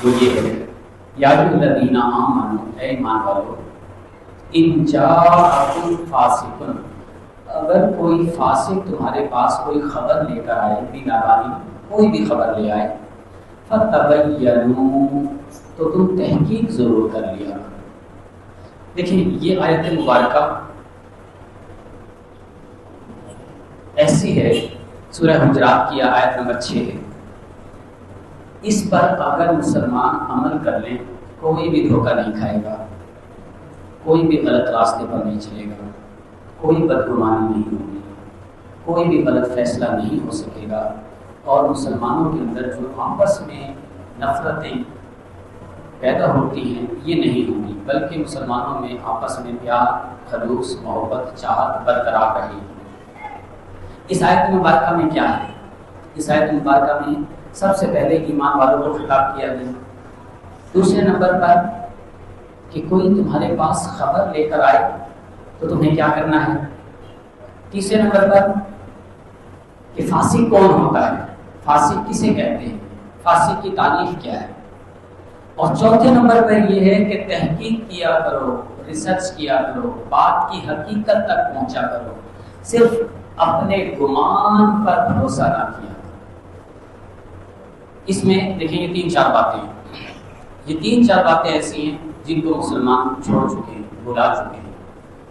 وہ یہ ہے یا الذین آمنوا، اے ایمان والو، ان جاءکم فاسق، اگر کوئی فاسق تمہارے پاس کوئی خبر لے کر آئے، بیگانہ کوئی بھی خبر لے آئے، فتبینوا، تو تم تحقیق ضرور کر لیا کرو۔ دیکھیں یہ آیت مبارکہ ایسی ہے، سورہ حجرات کی آیت نمبر 6 ہے، اس پر اگر مسلمان عمل کر لیں کوئی بھی دھوکہ نہیں کھائے گا، کوئی بھی غلط راستے پر نہیں چلے گا، کوئی بدگمانی نہیں ہوگی، کوئی بھی غلط فیصلہ نہیں ہو سکے گا، اور مسلمانوں کے اندر جو آپس میں نفرتیں پیدا ہوتی ہیں یہ نہیں ہوں گی، بلکہ مسلمانوں میں آپس میں پیار، خلوص، محبت، چاہت برقرار رہے گی۔ اس آیت مبارکہ میں کیا ہے؟ اس آیت مبارکہ میں سب سے پہلے ایمان والوں کو خطاب کیا گیا، دوسرے نمبر پر کہ کوئی تمہارے پاس خبر لے کر آئے تو تمہیں کیا کرنا ہے، تیسرے نمبر پر کہ فاسق کون ہوتا ہے، فاسق کسے کہتے ہیں، فاسق کی تعریف کیا ہے، اور چوتھے نمبر پر یہ ہے کہ تحقیق کیا کرو، ریسرچ کیا کرو، بات کی حقیقت تک پہنچا کرو، صرف اپنے گمان پر بھروسہ نہ کیا۔ اس میں دیکھیں یہ تین چار باتیں ہیں، یہ تین چار باتیں ایسی ہیں جن کو مسلمان چھوڑ چکے ہیں، بھلا چکے ہیں،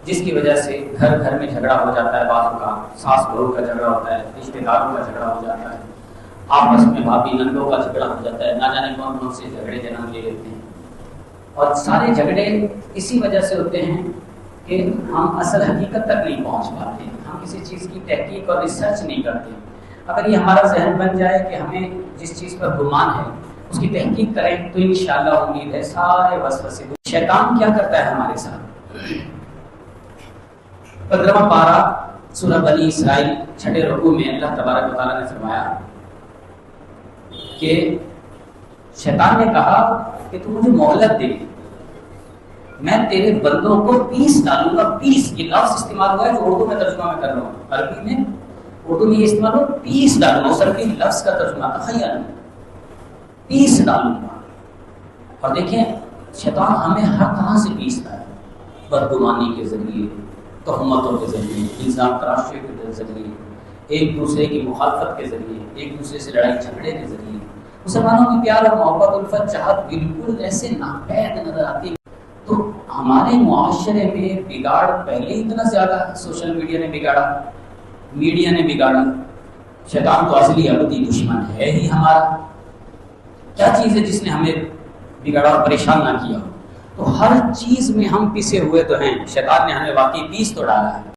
جس کی وجہ سے گھر گھر میں جھگڑا ہو جاتا ہے، بعض کا ساس بہو کا جھگڑا ہوتا ہے، رشتہ داروں کا جھگڑا ہو جاتا ہے، آپس میں بھابھی نندوں کا جھگڑا ہو جاتا ہے، نہ جانے کون کون سے جھگڑے جنم لے لیتے ہیں، اور سارے جھگڑے اسی وجہ سے ہوتے ہیں کہ ہم اصل حقیقت تک نہیں پہنچ پاتے، ہم کسی چیز کی تحقیق اور ریسرچ نہیں کرتے۔ اگر یہ ہمارا ذہن بن جائے کہ ہمیں جس چیز پر گمان ہے اس کی تحقیق کریں تو انشاءاللہ امید ہے سارے وسوسے۔ شیطان کیا کرتا ہے ہمارے ساتھ؟ 15واں پارہ سورہ بنی اسرائیل 6 رکوع میں اللہ تبارک و تعالیٰ نے فرمایا کہ شیطان نے کہا کہ تو مجھے مہلت دے، میں تیرے بندوں کو پیس ڈالوں گا۔ پیس یہ لفظ استعمال ہوا ہے جو اردو میں ترجمہ میں کر رہا ہوں، عربی میں اردو میں یہ استعمال ہو پیس ڈالوں گا، عربی لفظ کا ترجمہ تخیل پیس ڈالوں گا۔ اور دیکھیں شیطان ہمیں ہر طرح سے پیستا ہے، بدگمانی کے ذریعے، تہمتوں کے ذریعے، الزام تراشی کے ذریعے، ایک دوسرے کی مخالفت کے ذریعے، ایک دوسرے سے لڑائی جھگڑے کے ذریعے۔ مسلمانوں کی پیار اور محبت، الفت، چاہت بالکل ایسے ناپید نظر آتی ہے۔ تو ہمارے معاشرے میں بگاڑ پہلے اتنا زیادہ سوشل میڈیا نے بگاڑا، میڈیا نے بگاڑا، شیطان تو اصلی ابدی دشمن ہے ہی ہمارا۔ کیا چیز ہے جس نے ہمیں بگاڑا اور پریشان نہ کیا؟ تو ہر چیز میں ہم پسے ہوئے تو ہیں، شیطان نے ہمیں واقعی پیس تو ڈالا ہے۔